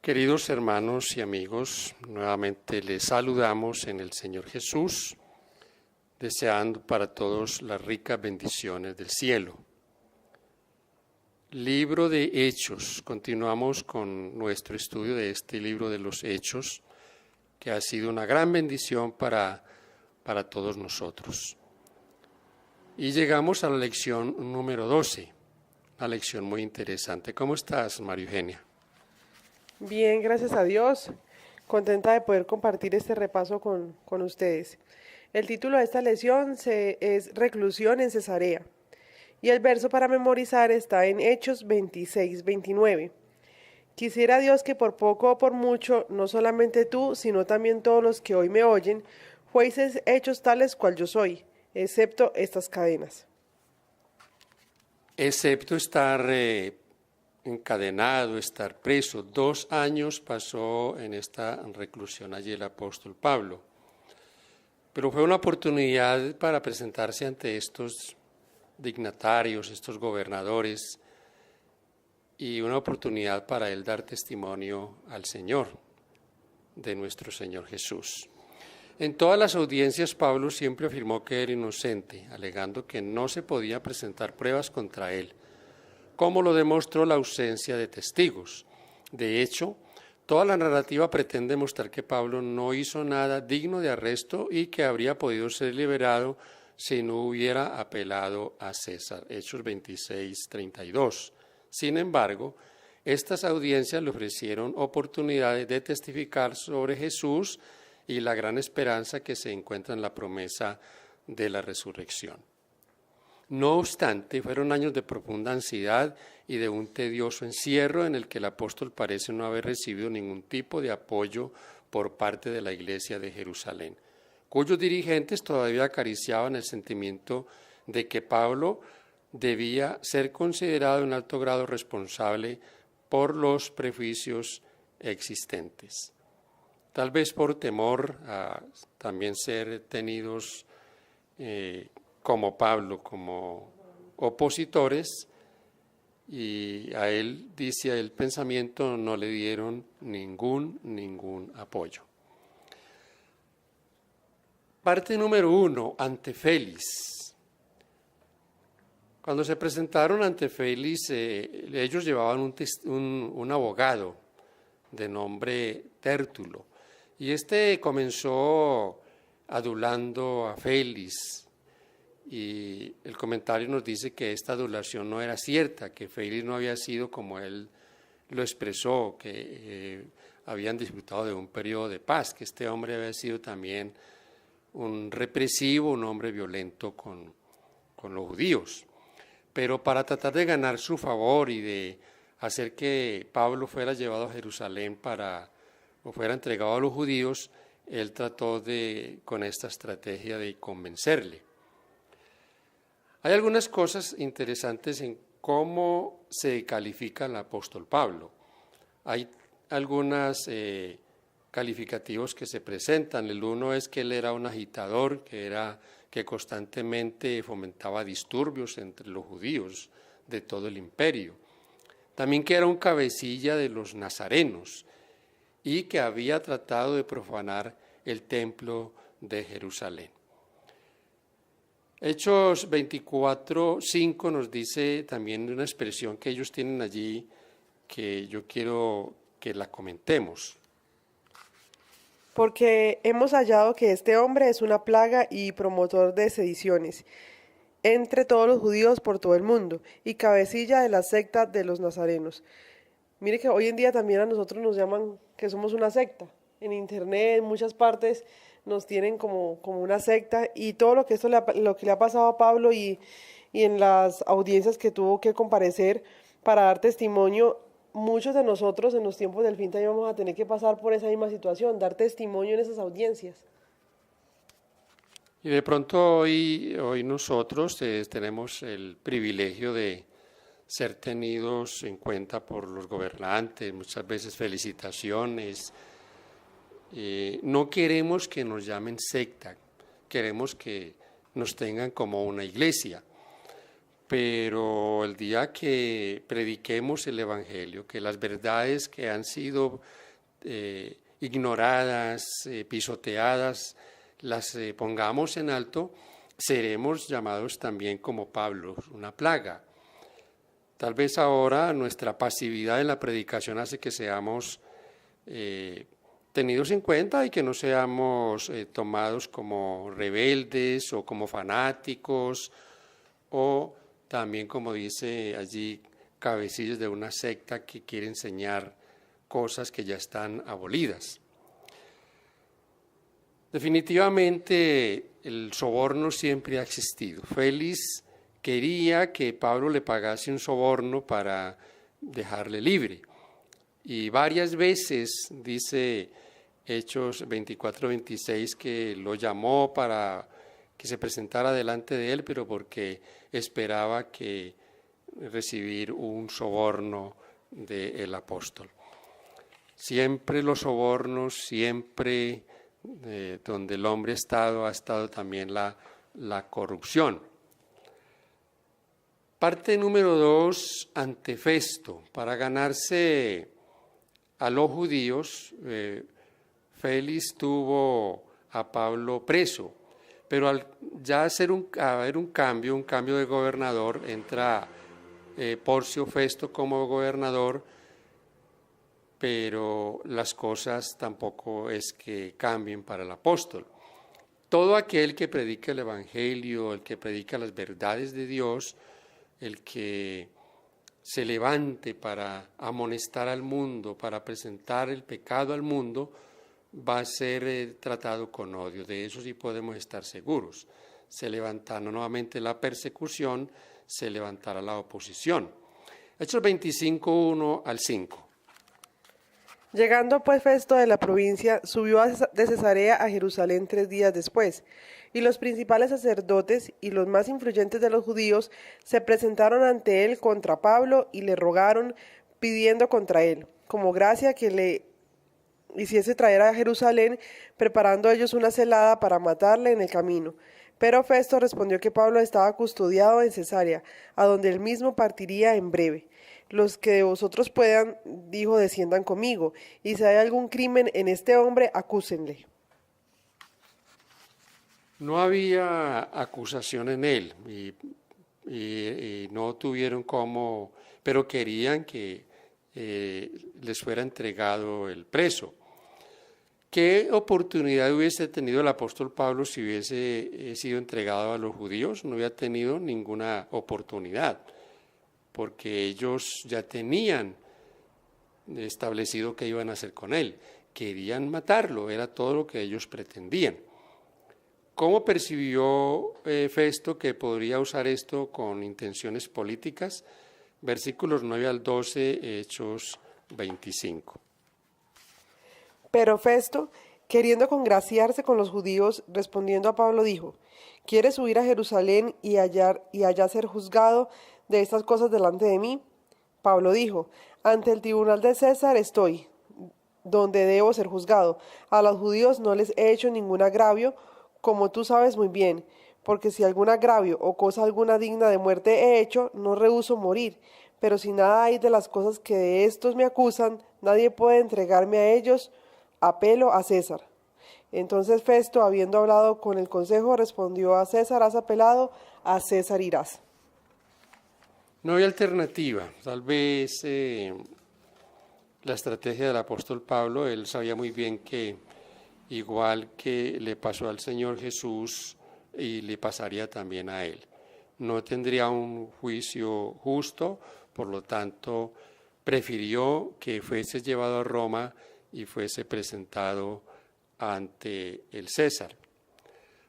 Queridos hermanos y amigos, nuevamente les saludamos en el Señor Jesús, deseando para todos las ricas bendiciones del cielo. Libro de Hechos. Continuamos con nuestro estudio de este libro de los Hechos, que ha sido una gran bendición para todos nosotros. Y llegamos a la lección número 12, una lección muy interesante. ¿Cómo estás, María Eugenia? Bien, gracias a Dios. Contenta de poder compartir este repaso con ustedes. El título de esta lección es Reclusión en Cesarea. Y el verso para memorizar está en Hechos 26-29. Quisiera Dios que por poco o por mucho, no solamente tú, sino también todos los que hoy me oyen, fueseis hechos tales cual yo soy, excepto estas cadenas. Excepto estar encadenado, estar preso. 2 años pasó en esta reclusión allí el apóstol Pablo. Pero fue una oportunidad para presentarse ante estos dignatarios, estos gobernadores, y una oportunidad para él dar testimonio al Señor, de nuestro Señor Jesús. En todas las audiencias Pablo siempre afirmó que era inocente, alegando que no se podía presentar pruebas contra él, como lo demostró la ausencia de testigos. De hecho, toda la narrativa pretende mostrar que Pablo no hizo nada digno de arresto y que habría podido ser liberado si no hubiera apelado a César. Hechos 26-32. Sin embargo, estas audiencias le ofrecieron oportunidades de testificar sobre Jesús y la gran esperanza que se encuentra en la promesa de la resurrección. No obstante, fueron años de profunda ansiedad y de un tedioso encierro en el que el apóstol parece no haber recibido ningún tipo de apoyo por parte de la Iglesia de Jerusalén, cuyos dirigentes todavía acariciaban el sentimiento de que Pablo debía ser considerado en alto grado responsable por los prejuicios existentes. Tal vez por temor a también ser tenidos como Pablo, como opositores, y a él, dice el pensamiento, no le dieron ningún apoyo. Parte número 1, ante Félix. Cuando se presentaron ante Félix, ellos llevaban un abogado de nombre Tértulo, y este comenzó adulando a Félix, y el comentario nos dice que esta adulación no era cierta, que Félix no había sido como él lo expresó, que habían disfrutado de un periodo de paz, que este hombre había sido también un represivo, un hombre violento con los judíos. Pero para tratar de ganar su favor y de hacer que Pablo fuera llevado a Jerusalén o fuera entregado a los judíos, él trató con esta estrategia de convencerle. Hay algunas cosas interesantes en cómo se califica al apóstol Pablo. Hay algunos calificativos que se presentan. El uno es que él era un agitador, que constantemente fomentaba disturbios entre los judíos de todo el imperio. También que era un cabecilla de los nazarenos y que había tratado de profanar el templo de Jerusalén. Hechos 24:5 nos dice también una expresión que ellos tienen allí que yo quiero que la comentemos. Porque hemos hallado que este hombre es una plaga y promotor de sediciones entre todos los judíos por todo el mundo y cabecilla de la secta de los nazarenos. Mire que hoy en día también a nosotros nos llaman que somos una secta. En internet, en muchas partes nos tienen como una secta, y todo lo que le ha pasado a Pablo y en las audiencias que tuvo que comparecer para dar testimonio, muchos de nosotros en los tiempos del fin también vamos a tener que pasar por esa misma situación, dar testimonio en esas audiencias. Y de pronto hoy nosotros tenemos el privilegio de ser tenidos en cuenta por los gobernantes, muchas veces felicitaciones. No queremos que nos llamen secta, queremos que nos tengan como una iglesia. pero el día que prediquemos el Evangelio, que las verdades que han sido ignoradas, pisoteadas, las pongamos en alto, seremos llamados también como Pablo, una plaga. Tal vez ahora nuestra pasividad en la predicación hace que seamos tenidos en cuenta y que no seamos tomados como rebeldes o como fanáticos o también, como dice allí, cabecillas de una secta que quiere enseñar cosas que ya están abolidas. Definitivamente el soborno siempre ha existido. Félix quería que Pablo le pagase un soborno para dejarle libre. Y varias veces, dice Hechos 24-26, que lo llamó para que se presentara delante de él, pero porque esperaba que recibir un soborno del apóstol. Siempre los sobornos, siempre donde el hombre ha estado también la corrupción. Parte número 2, ante Festo. Para ganarse a los judíos, Félix tuvo a Pablo preso, pero al ya haber un cambio de gobernador, entra Porcio Festo como gobernador, pero las cosas tampoco es que cambien para el apóstol. Todo aquel que predica el Evangelio, el que predica las verdades de Dios, el que se levante para amonestar al mundo, para presentar el pecado al mundo, va a ser tratado con odio. De eso sí podemos estar seguros. Se levantará nuevamente la persecución, se levantará la oposición. Hechos 25, 1 al 5. Llegando pues Festo de la provincia, subió de Cesarea a Jerusalén 3 días después, y los principales sacerdotes y los más influyentes de los judíos se presentaron ante él contra Pablo y le rogaron, pidiendo contra él, como gracia que le hiciese traer a Jerusalén, preparando ellos una celada para matarle en el camino. Pero Festo respondió que Pablo estaba custodiado en Cesarea, a donde él mismo partiría en breve. Los que de vosotros puedan, dijo, desciendan conmigo, y si hay algún crimen en este hombre, acúsenle. No había acusación en él y no tuvieron cómo, pero querían que les fuera entregado el preso. ¿Qué oportunidad hubiese tenido el apóstol Pablo si hubiese sido entregado a los judíos? No había tenido ninguna oportunidad, porque ellos ya tenían establecido qué iban a hacer con él. Querían matarlo, era todo lo que ellos pretendían. ¿Cómo percibió Festo que podría usar esto con intenciones políticas? Versículos 9 al 12, Hechos 25. Pero Festo, queriendo congraciarse con los judíos, respondiendo a Pablo, dijo, ¿quieres subir a Jerusalén y allá ser juzgado de estas cosas delante de mí? Pablo dijo, ante el tribunal de César estoy, donde debo ser juzgado. A los judíos no les he hecho ningún agravio, como tú sabes muy bien, porque si algún agravio o cosa alguna digna de muerte he hecho, no rehúso morir. Pero si nada hay de las cosas que de estos me acusan, nadie puede entregarme a ellos. Apelo a César. Entonces Festo, habiendo hablado con el consejo, respondió a César has apelado, a César irás. No hay alternativa. Tal vez la estrategia del apóstol Pablo, él sabía muy bien que igual que le pasó al Señor Jesús y le pasaría también a él. No tendría un juicio justo, por lo tanto prefirió que fuese llevado a Roma y fuese presentado ante el César.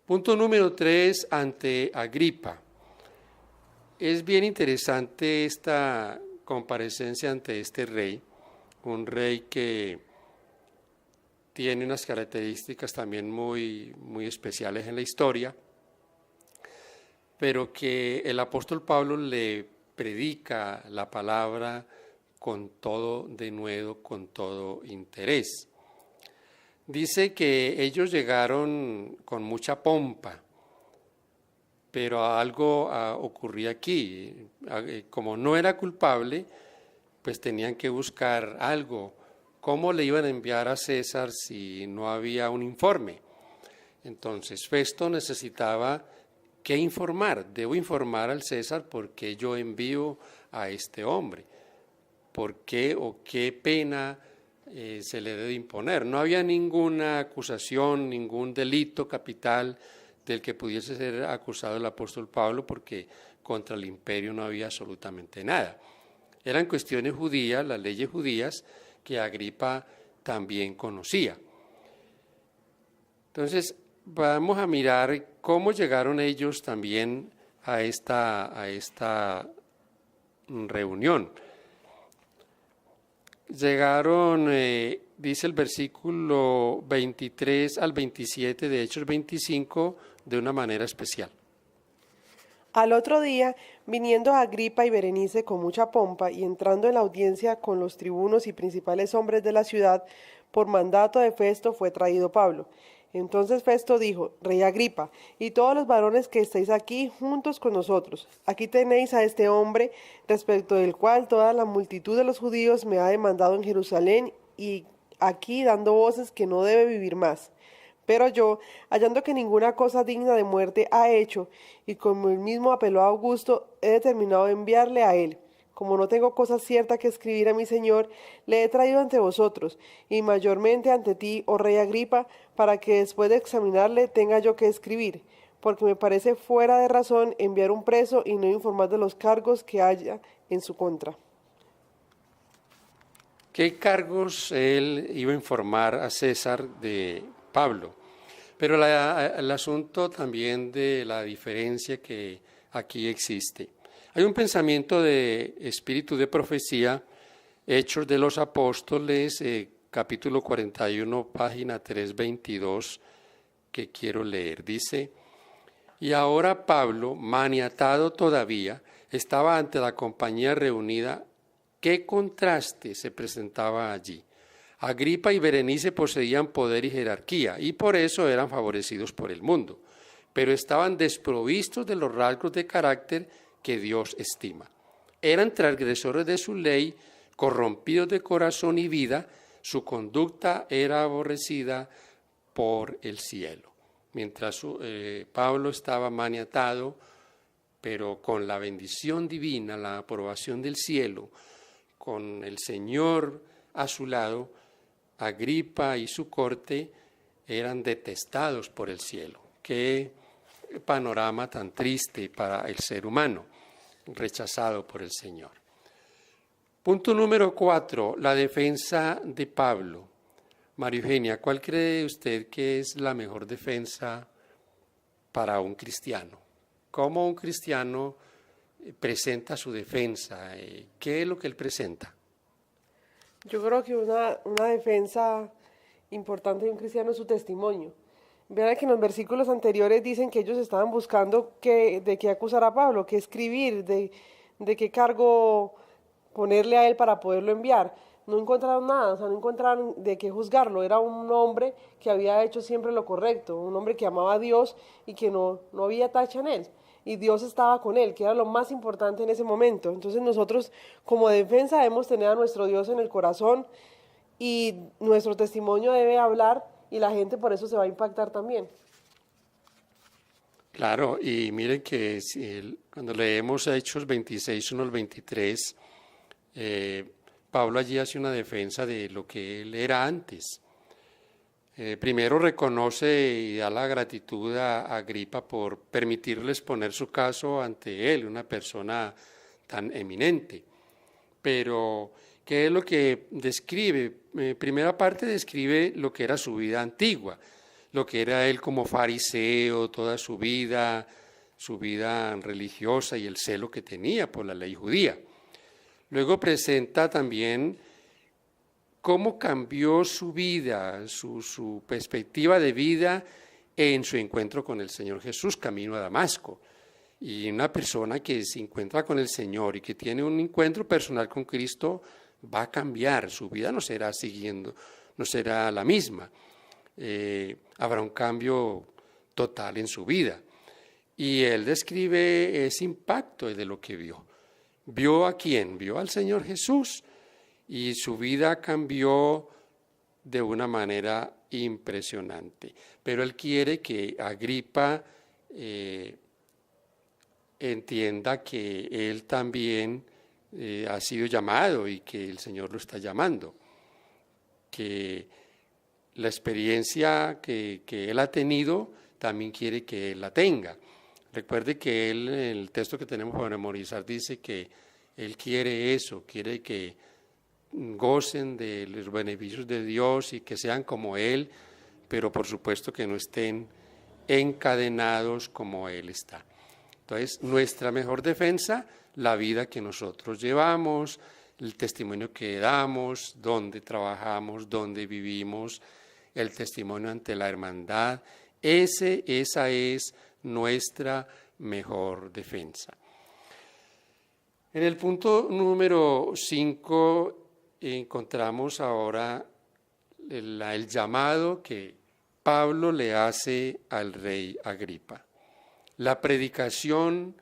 Punto número 3, ante Agripa. Es bien interesante esta comparecencia ante este rey, un rey que tiene unas características también muy especiales en la historia, pero que el apóstol Pablo le predica la palabra con todo denuedo, con todo interés. Dice que ellos llegaron con mucha pompa pero algo ocurría aquí. Como no era culpable, pues tenían que buscar algo. ¿Cómo le iban a enviar a César si no había un informe? Entonces Festo necesitaba ¿qué informar? Debo informar al César por qué yo envío a este hombre, por qué o qué pena se le debe imponer. No había ninguna acusación, ningún delito capital del que pudiese ser acusado el apóstol Pablo, porque contra el imperio no había absolutamente nada. Eran cuestiones judías, las leyes judías, que Agripa también conocía. Entonces, vamos a mirar cómo llegaron ellos también a esta reunión. Llegaron, dice el versículo 23 al 27 de Hechos 25, de una manera especial. Al otro día, viniendo Agripa y Berenice con mucha pompa y entrando en la audiencia con los tribunos y principales hombres de la ciudad, por mandato de Festo fue traído Pablo. Entonces Festo dijo: Rey Agripa, y todos los varones que estáis aquí juntos con nosotros, aquí tenéis a este hombre, respecto del cual toda la multitud de los judíos me ha demandado en Jerusalén, y aquí dando voces que no debe vivir más. Pero yo, hallando que ninguna cosa digna de muerte ha hecho, y como él mismo apeló a Augusto, he determinado enviarle a él. Como no tengo cosa cierta que escribir a mi señor, le he traído ante vosotros, y mayormente ante ti, oh rey Agripa, para que después de examinarle tenga yo que escribir, porque me parece fuera de razón enviar un preso y no informar de los cargos que haya en su contra. ¿Qué cargos él iba a informar a César de Pablo? Pero el asunto también de la diferencia que aquí existe. Hay un pensamiento de espíritu de profecía, Hechos de los Apóstoles, capítulo 41, página 322, que quiero leer. Dice: y ahora Pablo, maniatado todavía, estaba ante la compañía reunida. ¿Qué contraste se presentaba allí? Agripa y Berenice poseían poder y jerarquía, y por eso eran favorecidos por el mundo, pero estaban desprovistos de los rasgos de carácter que Dios estima. Eran transgresores de su ley, corrompidos de corazón y vida, su conducta era aborrecida por el cielo. Mientras Pablo estaba maniatado, pero con la bendición divina, la aprobación del cielo, con el Señor a su lado, Agripa y su corte eran detestados por el cielo. Qué panorama tan triste para el ser humano, rechazado por el Señor. Punto número 4, la defensa de Pablo. María Eugenia, ¿cuál cree usted que es la mejor defensa para un cristiano? ¿Cómo un cristiano presenta su defensa? ¿Qué es lo que él presenta? Yo creo que una defensa importante de un cristiano es su testimonio. Vean que en los versículos anteriores dicen que ellos estaban buscando de qué acusar a Pablo, qué escribir, de qué cargo ponerle a él para poderlo enviar. No encontraron nada, o sea, no encontraron de qué juzgarlo. Era un hombre que había hecho siempre lo correcto, un hombre que amaba a Dios y que no había tacha en él. Y Dios estaba con él, que era lo más importante en ese momento. Entonces nosotros como defensa debemos tener a nuestro Dios en el corazón y nuestro testimonio debe hablar y la gente por eso se va a impactar también. Claro, y miren que cuando leemos Hechos 26, 1 al 23, Pablo allí hace una defensa de lo que él era antes. Primero reconoce y da la gratitud a Agripa por permitirle exponer su caso ante él, una persona tan eminente. Pero, ¿qué es lo que describe? Primera parte describe lo que era su vida antigua, lo que era él como fariseo, toda su vida religiosa y el celo que tenía por la ley judía. Luego presenta también cómo cambió su vida, su perspectiva de vida en su encuentro con el Señor Jesús, camino a Damasco. Y una persona que se encuentra con el Señor y que tiene un encuentro personal con Cristo va a cambiar, su vida no será la misma. Habrá un cambio total en su vida. Y él describe ese impacto de lo que vio. ¿Vio a quién? Vio al Señor Jesús y su vida cambió de una manera impresionante. Pero él quiere que Agripa entienda que él también ha sido llamado y que el Señor lo está llamando, que la experiencia que él ha tenido también quiere que él la tenga. Recuerde que él, en el texto que tenemos para memorizar, dice que él quiere eso, quiere que gocen de los beneficios de Dios y que sean como él, pero por supuesto que no estén encadenados como él está. Entonces, nuestra mejor defensa, la vida que nosotros llevamos, el testimonio que damos, dónde trabajamos, dónde vivimos, el testimonio ante la hermandad, esa es nuestra mejor defensa. En el punto número 5 encontramos ahora el llamado que Pablo le hace al rey Agripa. La predicación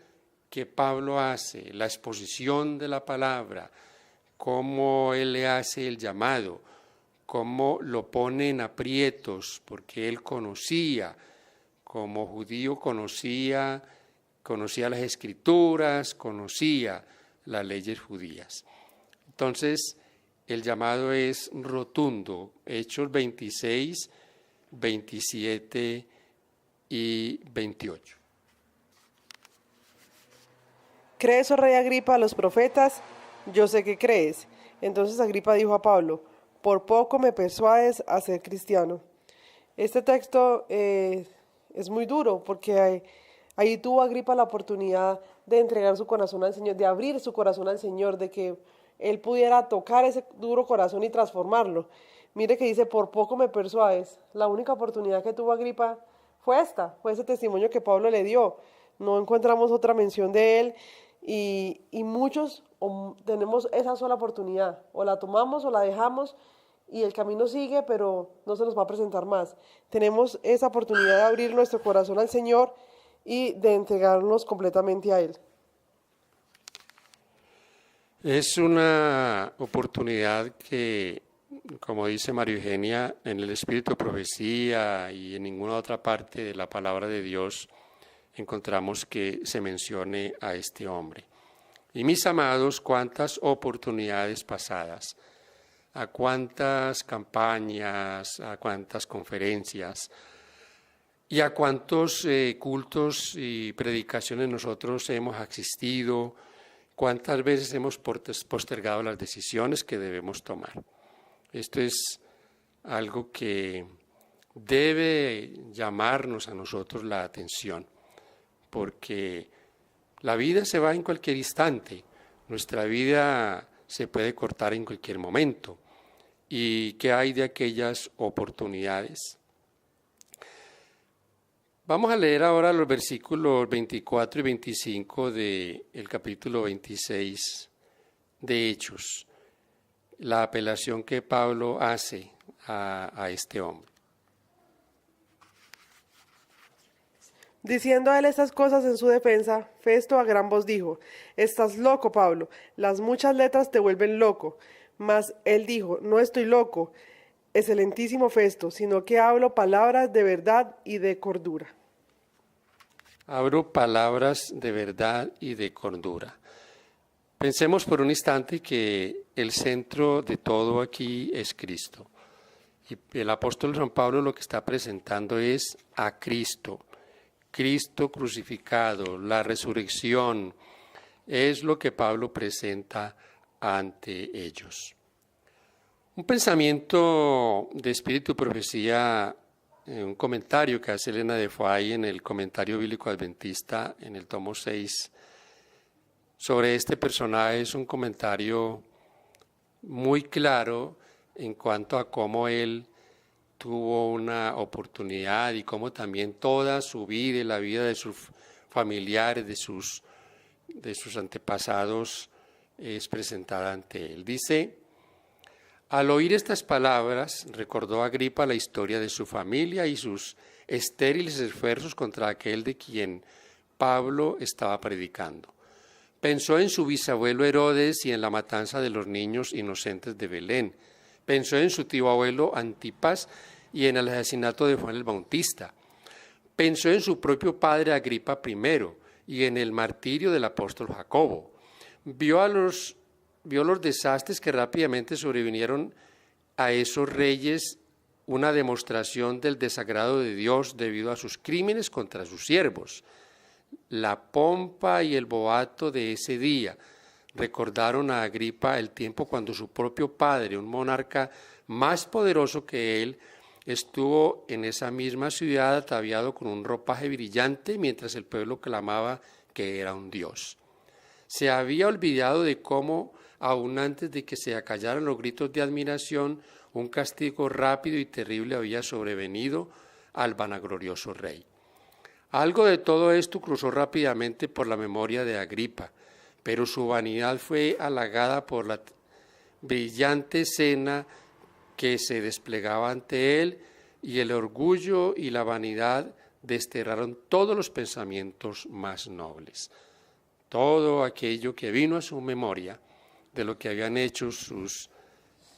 que Pablo hace, la exposición de la palabra, cómo él le hace el llamado, cómo lo pone en aprietos, porque él conocía, como judío conocía las escrituras, conocía las leyes judías. Entonces, el llamado es rotundo, Hechos 26, 27 y 28. ¿Crees, oh rey Agripa, a los profetas? Yo sé que crees. Entonces Agripa dijo a Pablo, por poco me persuades a ser cristiano. Este texto es muy duro porque ahí tuvo Agripa la oportunidad de entregar su corazón al Señor, de abrir su corazón al Señor, de que él pudiera tocar ese duro corazón y transformarlo. Mire que dice, por poco me persuades. La única oportunidad que tuvo Agripa fue ese testimonio que Pablo le dio. No encontramos otra mención de él y muchos tenemos esa sola oportunidad. O la tomamos o la dejamos y el camino sigue, pero no se nos va a presentar más. Tenemos esa oportunidad de abrir nuestro corazón al Señor y de entregarnos completamente a Él. Es una oportunidad que, como dice María Eugenia, en el Espíritu de Profecía y en ninguna otra parte de la palabra de Dios encontramos que se mencione a este hombre. Y mis amados, cuántas oportunidades pasadas, a cuántas campañas, a cuántas conferencias y a cuántos cultos y predicaciones nosotros hemos asistido, cuántas veces hemos postergado las decisiones que debemos tomar. Esto es algo que debe llamarnos a nosotros la atención, porque la vida se va en cualquier instante, nuestra vida se puede cortar en cualquier momento. ¿Y qué hay de aquellas oportunidades? Vamos a leer ahora los versículos 24 y 25 del capítulo 26 de Hechos, la apelación que Pablo hace a este hombre. Diciendo a él estas cosas en su defensa, Festo a gran voz dijo, estás loco, Pablo, las muchas letras te vuelven loco. Mas él dijo, no estoy loco, excelentísimo Festo, sino que hablo palabras de verdad y de cordura. Hablo palabras de verdad y de cordura. Pensemos por un instante que el centro de todo aquí es Cristo. Y el apóstol San Pablo lo que está presentando es a Cristo. Cristo crucificado, la resurrección, es lo que Pablo presenta ante ellos. Un pensamiento de espíritu y profecía, un comentario que hace Elena de Foy en el Comentario Bíblico Adventista, en el tomo 6, sobre este personaje, es un comentario muy claro en cuanto a cómo él tuvo una oportunidad y cómo también toda su vida y la vida de sus familiares, de sus antepasados es presentada ante él. Dice, al oír estas palabras, recordó Agripa la historia de su familia y sus estériles esfuerzos contra aquel de quien Pablo estaba predicando. Pensó en su bisabuelo Herodes y en la matanza de los niños inocentes de Belén. Pensó en su tío abuelo Antipas y en el asesinato de Juan el Bautista. Pensó en su propio padre Agripa I y en el martirio del apóstol Jacobo. Vio los desastres que rápidamente sobrevinieron a esos reyes, una demostración del desagrado de Dios debido a sus crímenes contra sus siervos. La pompa y el boato de ese día recordaron a Agripa el tiempo cuando su propio padre, un monarca más poderoso que él, estuvo en esa misma ciudad ataviado con un ropaje brillante mientras el pueblo clamaba que era un dios. Se había olvidado de cómo, aún antes de que se acallaran los gritos de admiración, un castigo rápido y terrible había sobrevenido al vanaglorioso rey. Algo de todo esto cruzó rápidamente por la memoria de Agripa, pero su vanidad fue halagada por la brillante escena que se desplegaba ante él, y el orgullo y la vanidad desterraron todos los pensamientos más nobles. Todo aquello que vino a su memoria de lo que habían hecho sus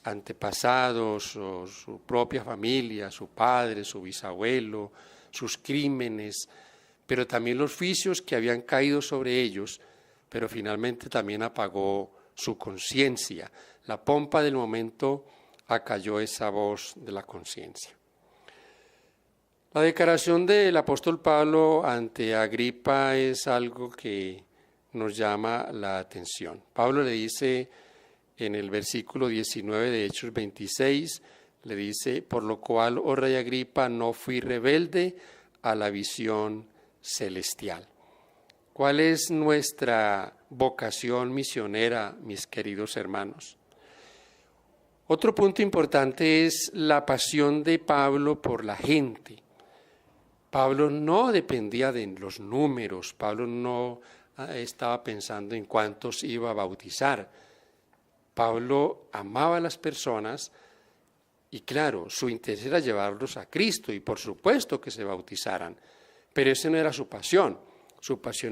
antepasados, o su propia familia, su padre, su bisabuelo, sus crímenes, pero también los vicios que habían caído sobre ellos, pero finalmente también apagó su conciencia. La pompa del momento acalló esa voz de la conciencia. La declaración del apóstol Pablo ante Agripa es algo que nos llama la atención. Pablo le dice en el versículo 19 de Hechos 26, le dice: por lo cual, oh rey Agripa, no fui rebelde a la visión celestial. ¿Cuál es nuestra vocación misionera, mis queridos hermanos? Otro punto importante es la pasión de Pablo por la gente. Pablo no dependía de los números, Pablo no estaba pensando en cuántos iba a bautizar. Pablo amaba a las personas y claro, su interés era llevarlos a Cristo y por supuesto que se bautizaran, pero esa no era su pasión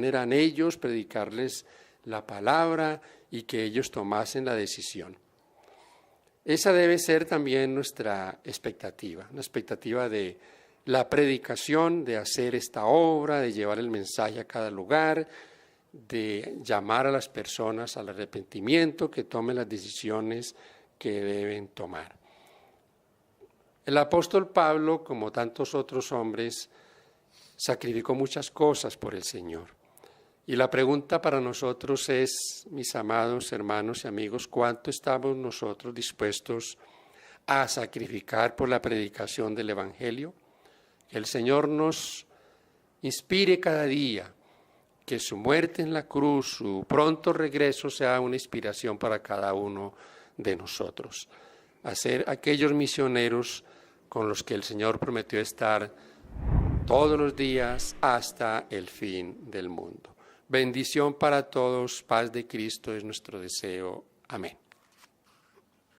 eran ellos, predicarles la palabra y que ellos tomasen la decisión. Esa debe ser también nuestra expectativa, una expectativa de la predicación, de hacer esta obra, de llevar el mensaje a cada lugar, de llamar a las personas al arrepentimiento, que tomen las decisiones que deben tomar. El apóstol Pablo, como tantos otros hombres, sacrificó muchas cosas por el Señor. Y la pregunta para nosotros es, mis amados hermanos y amigos, ¿cuánto estamos nosotros dispuestos a sacrificar por la predicación del Evangelio? Que el Señor nos inspire cada día, que su muerte en la cruz, su pronto regreso sea una inspiración para cada uno de nosotros. A ser aquellos misioneros con los que el Señor prometió estar todos los días hasta el fin del mundo. Bendición para todos, paz de Cristo es nuestro deseo. Amén.